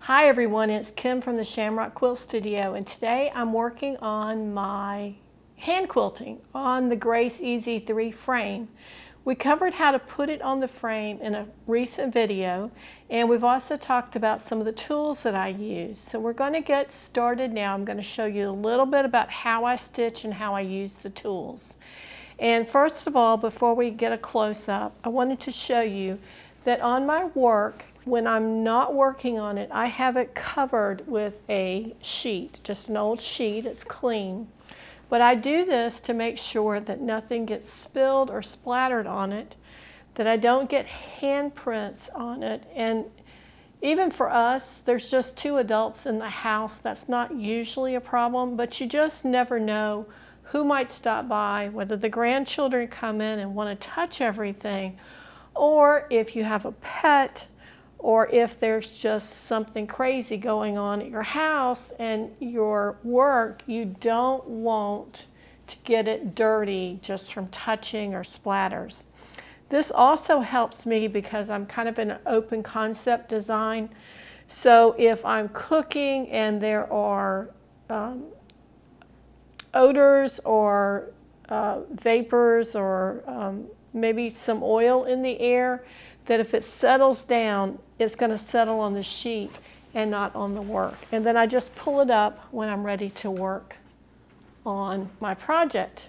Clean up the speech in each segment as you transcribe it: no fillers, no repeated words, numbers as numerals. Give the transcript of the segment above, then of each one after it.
Hi everyone, it's Kim from the Shamrock Quilt Studio, and today I'm working on my hand quilting on the Grace Easy 3 frame. We covered how to put it on the frame in a recent video, and we've also talked about some of the tools that I use. So we're going to get started now. I'm going to show you a little bit about how I stitch and how I use the tools. And first of all, before we get a close-up, I wanted to show you that on my work, when I'm not working on it, I have it covered with a sheet, just an old sheet. It's clean. But I do this to make sure that nothing gets spilled or splattered on it, that I don't get handprints on it. And even for us, there's just 2 adults in the house. That's not usually a problem, but you just never know who might stop by, whether the grandchildren come in and want to touch everything, or if you have a pet, or if there's just something crazy going on at your house and your work, you don't want to get it dirty just from touching or splatters. This also helps me because I'm kind of in an open concept design. So if I'm cooking and there are odors or vapors or maybe some oil in the air, that if it settles down, it's going to settle on the sheet and not on the work. And then I just pull it up when I'm ready to work on my project.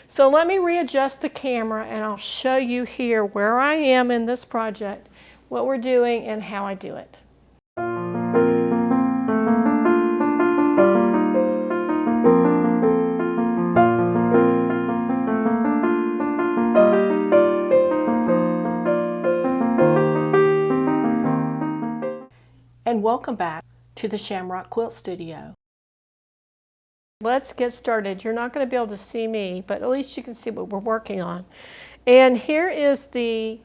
So let me readjust the camera and I'll show you here where I am in this project, what we're doing, and how I do it. And welcome back to the Shamrock Quilt Studio. Let's get started. You're not going to be able to see me, but at least you can see what we're working on. And here is the,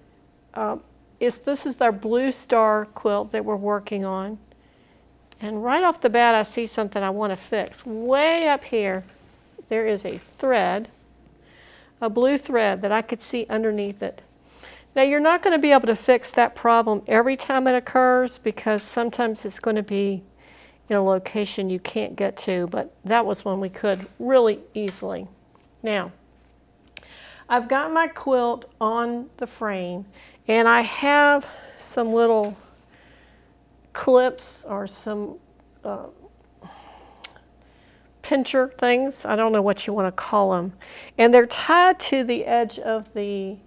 this is our Blue Star quilt that we're working on. And right off the bat, I see something I want to fix. Way up here, there is a thread, a blue thread that I could see underneath it. Now you're not going to be able to fix that problem every time it occurs because sometimes it's going to be in a location you can't get to, but that was one we could really easily. Now, I've got my quilt on the frame and I have some little clips or some pincher things, I don't know what you want to call them, and they're tied to the edge of the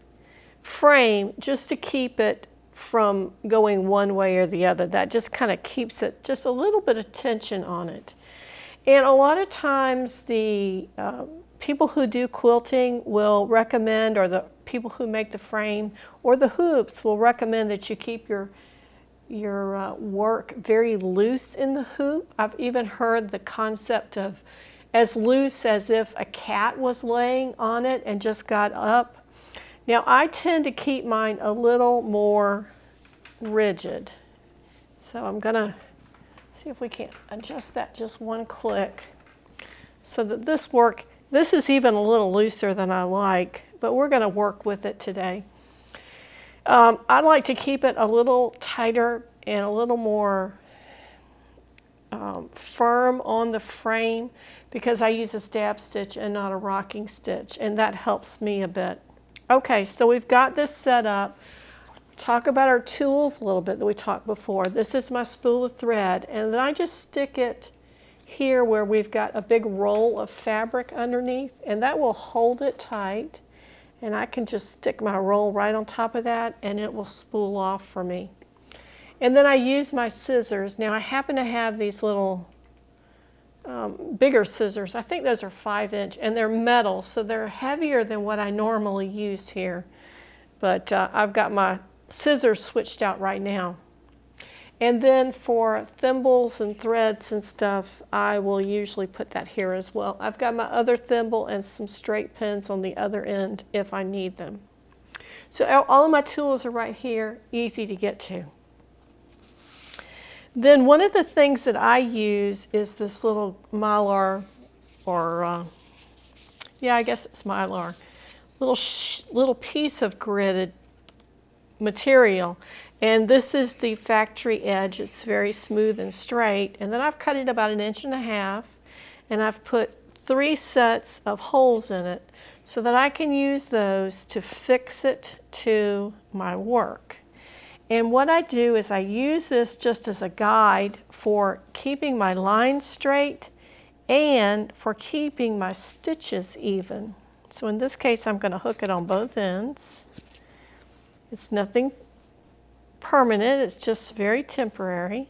frame just to keep it from going one way or the other. That just kind of keeps it, just a little bit of tension on it. And a lot of times the people who do quilting will recommend, or the people who make the frame or the hoops will recommend that you keep your work very loose in the hoop. I've even heard the concept of as loose as if a cat was laying on it and just got up. Now I tend to keep mine a little more rigid. So I'm going to see if we can adjust that just one click so that this is even a little looser than I like, but we're going to work with it today. I like to keep it a little tighter and a little more firm on the frame because I use a stab stitch and not a rocking stitch, and that helps me a bit. Okay, so we've got this set up. Talk about our tools a little bit that we talked before. This is my spool of thread, and then I just stick it here where we've got a big roll of fabric underneath, and that will hold it tight. And I can just stick my roll right on top of that, and it will spool off for me. And then I use my scissors. Now I happen to have these little bigger scissors. I think those are 5-inch, and they're metal, so they're heavier than what I normally use here. But I've got my scissors switched out right now. And then for thimbles and threads and stuff, I will usually put that here as well. I've got my other thimble and some straight pins on the other end if I need them. So all of my tools are right here, easy to get to. Then one of the things that I use is this little mylar, or yeah, I guess it's mylar, little piece of gridded material. And this is the factory edge. It's very smooth and straight. And then I've cut it about 1.5 inches, and I've put 3 sets of holes in it so that I can use those to fix it to my work. And what I do is I use this just as a guide for keeping my lines straight and for keeping my stitches even. So in this case, I'm going to hook it on both ends. It's nothing permanent, it's just very temporary.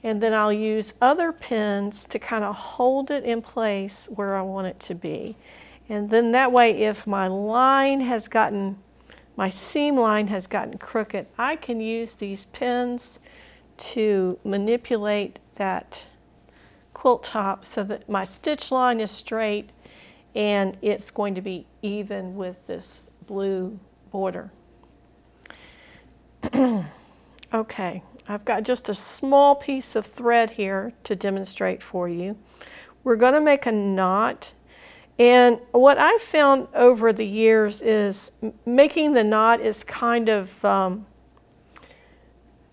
And then I'll use other pins to kind of hold it in place where I want it to be. And then that way, if my line has gotten, my seam line has gotten crooked, I can use these pins to manipulate that quilt top so that my stitch line is straight and it's going to be even with this blue border. Okay, I've got just a small piece of thread here to demonstrate for you. We're going to make a knot, and what I've found over the years is making the knot is kind of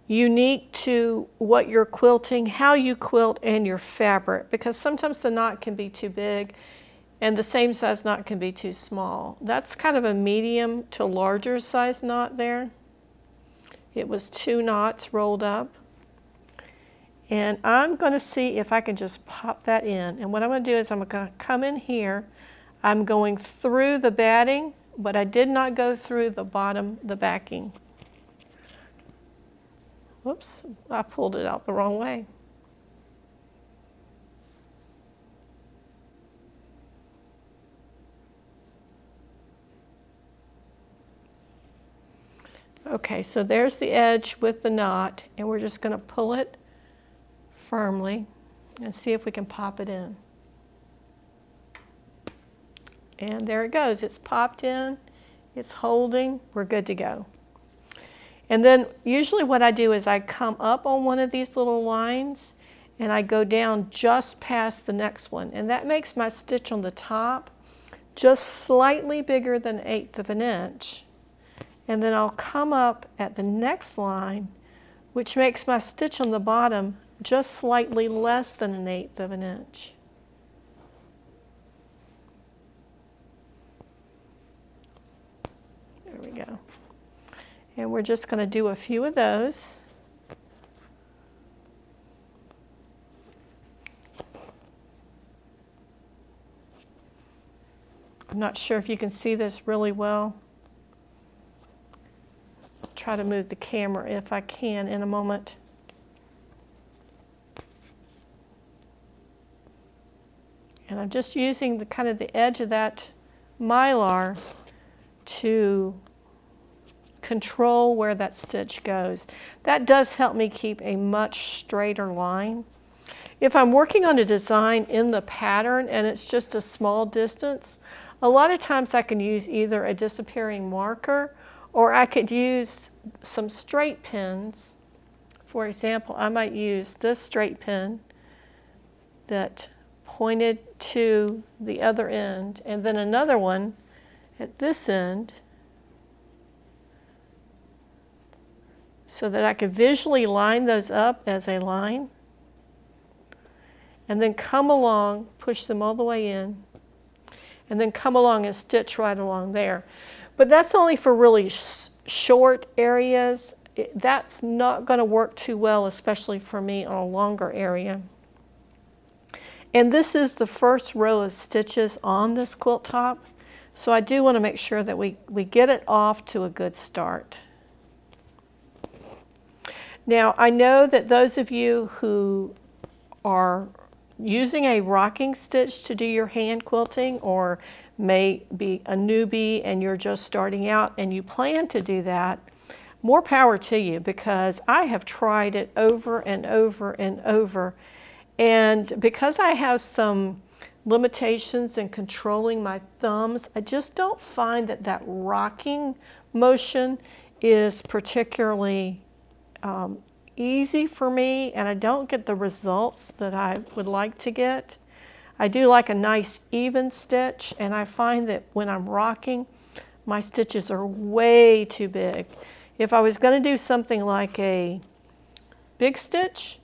unique to what you're quilting, how you quilt, and your fabric, because sometimes the knot can be too big and the same size knot can be too small. That's kind of a medium to larger size knot there. It was 2 knots rolled up. And I'm going to see if I can just pop that in. And what I'm going to do is I'm going to come in here. I'm going through the batting, but I did not go through the bottom, the backing. Whoops, I pulled it out the wrong way. Okay, so there's the edge with the knot, and we're just going to pull it firmly and see if we can pop it in. And there it goes. It's popped in, it's holding, we're good to go. And then usually what I do is I come up on one of these little lines and I go down just past the next one, and that makes my stitch on the top just slightly bigger than 1/8 of an inch. And then I'll come up at the next line, which makes my stitch on the bottom just slightly less than 1/8 of an inch. There we go. And we're just going to do a few of those. I'm not sure if you can see this really well. Try to move the camera if I can in a moment. And I'm just using the kind of the edge of that mylar to control where that stitch goes. That does help me keep a much straighter line. If I'm working on a design in the pattern and it's just a small distance, a lot of times I can use either a disappearing marker or I could use some straight pins. For example, I might use this straight pin that pointed to the other end, and then another one at this end, so that I could visually line those up as a line, and then come along, push them all the way in, and then come along and stitch right along there. But that's only for really short areas. That's not going to work too well, especially for me on a longer area. And this is the first row of stitches on this quilt top, so I do want to make sure that we get it off to a good start. Now, I know that those of you who are using a rocking stitch to do your hand quilting, or may be a newbie and you're just starting out and you plan to do that, more power to you, because I have tried it over and over and over, and because I have some limitations in controlling my thumbs, I just don't find that that rocking motion is particularly easy for me, and I don't get the results that I would like to get. I do like a nice even stitch, and I find that when I'm rocking, my stitches are way too big. If I was going to do something like a big stitch,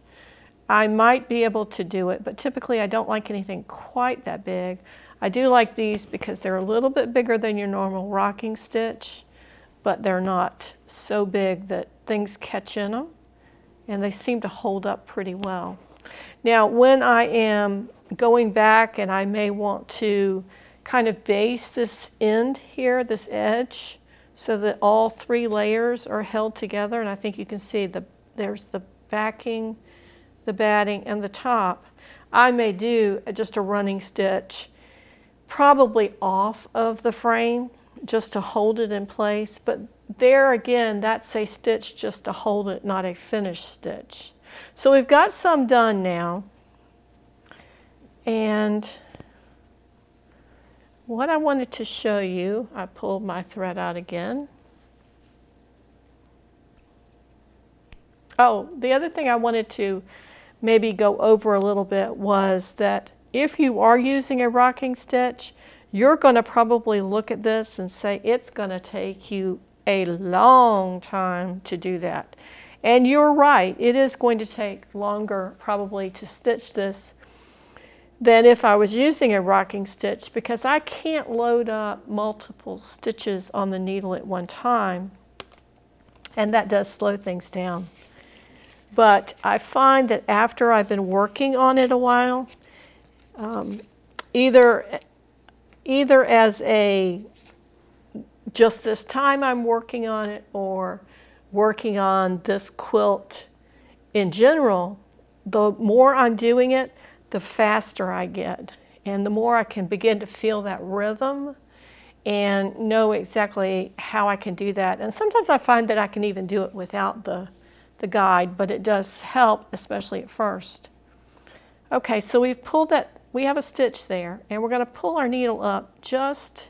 I might be able to do it, but typically I don't like anything quite that big. I do like these because they're a little bit bigger than your normal rocking stitch, but they're not so big that things catch in them, and they seem to hold up pretty well. Now, when I am going back and I may want to kind of base this end here, this edge, so that all 3 layers are held together, and I think you can see there's the backing, the batting, and the top, I may do just a running stitch, probably off of the frame, just to hold it in place. But there again, that's a stitch just to hold it, not a finished stitch. So we've got some done now. And what I wanted to show you, I pulled my thread out again. Oh, the other thing I wanted to maybe go over a little bit was that if you are using a rocking stitch, you're going to probably look at this and say it's going to take you a long time to do that. And you're right, it is going to take longer probably to stitch this than if I was using a rocking stitch, because I can't load up multiple stitches on the needle at one time, and that does slow things down. But I find that after I've been working on it a while, either as a just this time I'm working on it, or working on this quilt in general, the more I'm doing it, the faster I get, and the more I can begin to feel that rhythm and know exactly how I can do that. And sometimes I find that I can even do it without the guide, but it does help, especially at first. Okay, so we've pulled that, we have a stitch there, and we're going to pull our needle up just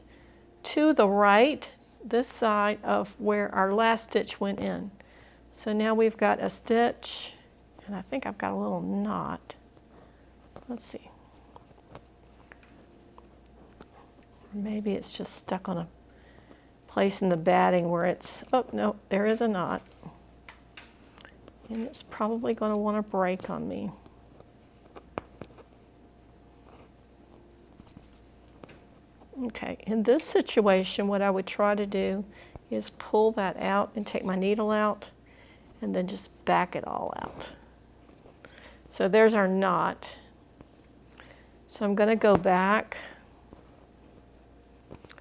to the right, this side of where our last stitch went in. So now we've got a stitch, and I think I've got a little knot. Let's see. Maybe it's just stuck on a place in the batting where it's, oh no, there is a knot. And it's probably going to want to break on me. Okay, in this situation, what I would try to do is pull that out and take my needle out and then just back it all out. So there's our knot. So I'm going to go back.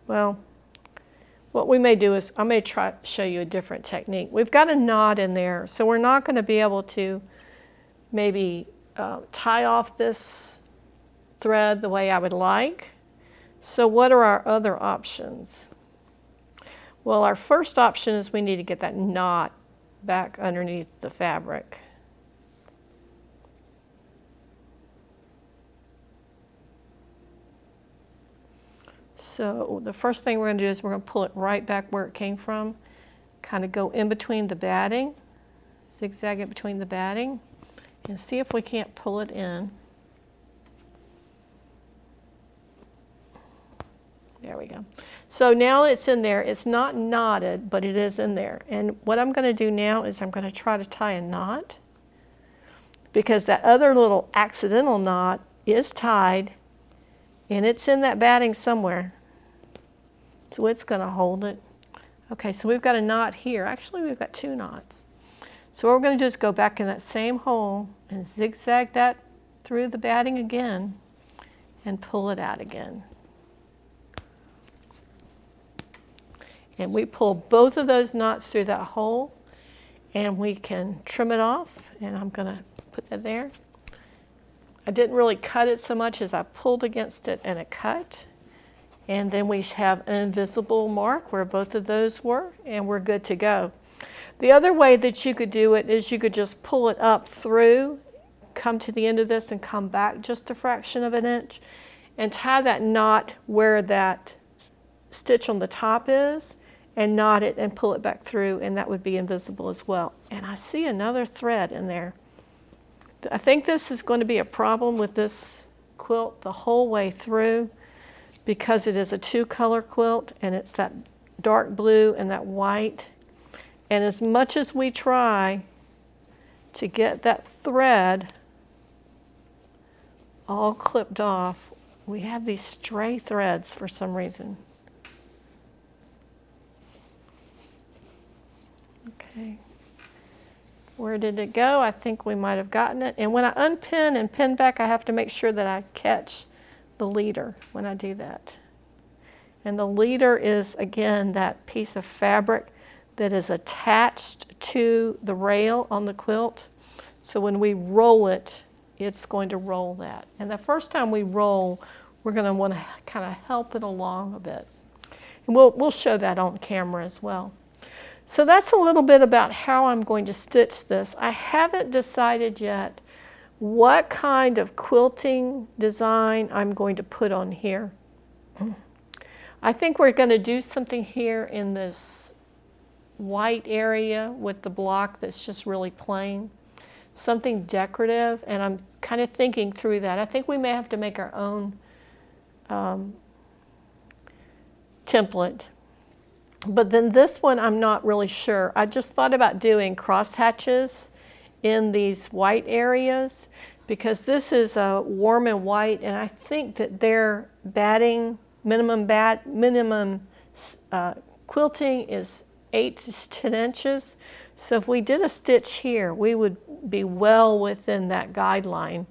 Well, what we may do is I may try to show you a different technique. We've got a knot in there, so we're not going to be able to maybe tie off this thread the way I would like. So what are our other options? Well, our first option is we need to get that knot back underneath the fabric. So the first thing we're going to do is we're going to pull it right back where it came from, kind of go in between the batting, zigzag it between the batting, and see if we can't pull it in. There we go. So now it's in there. It's not knotted, but it is in there. And what I'm going to do now is I'm going to try to tie a knot, because that other little accidental knot is tied, and it's in that batting somewhere. So it's going to hold it. Okay, so we've got a knot here. Actually, we've got 2 knots. So what we're going to do is go back in that same hole and zigzag that through the batting again and pull it out again. And we pull both of those knots through that hole, and we can trim it off, and I'm going to put that there. I didn't really cut it so much as I pulled against it and it cut. And then we have an invisible mark where both of those were, and we're good to go. The other way that you could do it is you could just pull it up through, come to the end of this and come back just a fraction of an inch, and tie that knot where that stitch on the top is, and knot it and pull it back through, and that would be invisible as well. And I see another thread in there. I think this is going to be a problem with this quilt the whole way through, because it is a 2-color quilt, and it's that dark blue and that white. And as much as we try to get that thread all clipped off, we have these stray threads for some reason. Okay. Where did it go? I think we might have gotten it. And when I unpin and pin back, I have to make sure that I catch the leader when I do that. And the leader is, again, that piece of fabric that is attached to the rail on the quilt. So when we roll it, it's going to roll that. And the first time we roll, we're going to want to kind of help it along a bit. And we'll show that on camera as well. So that's a little bit about how I'm going to stitch this. I haven't decided yet what kind of quilting design I'm going to put on here. I think we're going to do something here in this white area with the block that's just really plain. Something decorative, and I'm kind of thinking through that. I think we may have to make our own template. But then this one, I'm not really sure. I just thought about doing cross hatches in these white areas because this is a warm and white, and I think that their batting, minimum quilting is 8 to 10 inches. So if we did a stitch here, we would be well within that guideline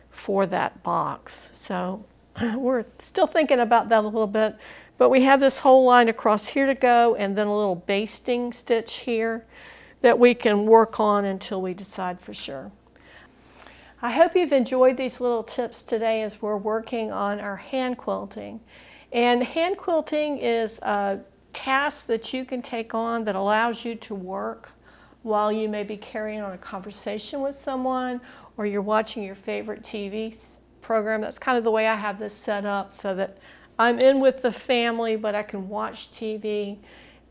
for that box. So we're still thinking about that a little bit, but we have this whole line across here to go and then a little basting stitch here that we can work on until we decide for sure. I hope you've enjoyed these little tips today as we're working on our hand quilting. And hand quilting is a task that you can take on that allows you to work while you may be carrying on a conversation with someone or you're watching your favorite TV program. That's kind of the way I have this set up so that I'm in with the family, but I can watch TV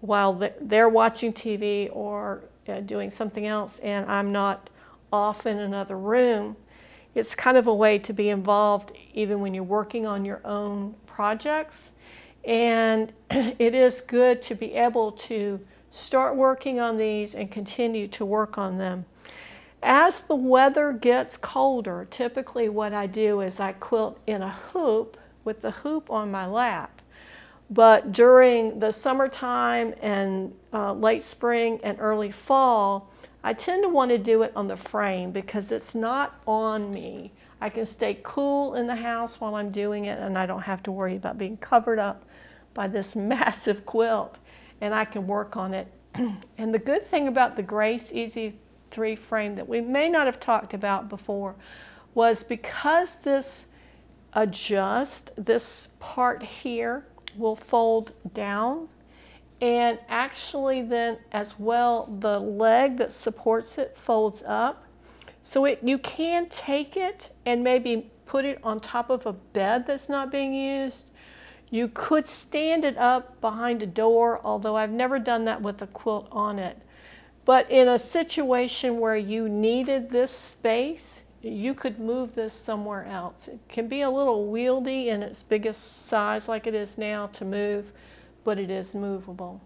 while they're watching TV or doing something else, and I'm not off in another room. It's kind of a way to be involved even when you're working on your own projects. And it is good to be able to start working on these and continue to work on them. As the weather gets colder, typically what I do is I quilt in a hoop with the hoop on my lap. But during the summertime and late spring and early fall, I tend to want to do it on the frame because it's not on me. I can stay cool in the house while I'm doing it, and I don't have to worry about being covered up by this massive quilt, and I can work on it. And the good thing about the Grace Easy 3 frame that we may not have talked about before was because this adjusts, this part here will fold down, and actually then as well the leg that supports it folds up. So you can take it and maybe put it on top of a bed that's not being used. You could stand it up behind a door, although I've never done that with a quilt on it. But in a situation where you needed this space, you could move this somewhere else. It can be a little wieldy in its biggest size like it is now to move, but it is movable.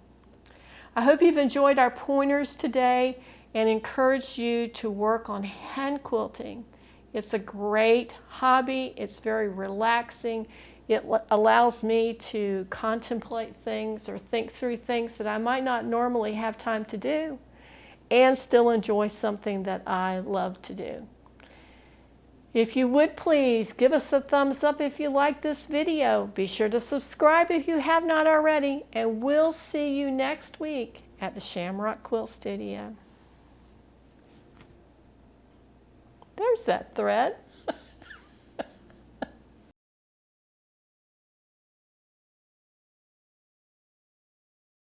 I hope you've enjoyed our pointers today and encourage you to work on hand quilting. It's a great hobby. It's very relaxing. It allows me to contemplate things or think through things that I might not normally have time to do and still enjoy something that I love to do. If you would please give us a thumbs up if you like this video. Be sure to subscribe if you have not already, and we'll see you next week at the Shamrock Quilt Studio. There's that thread.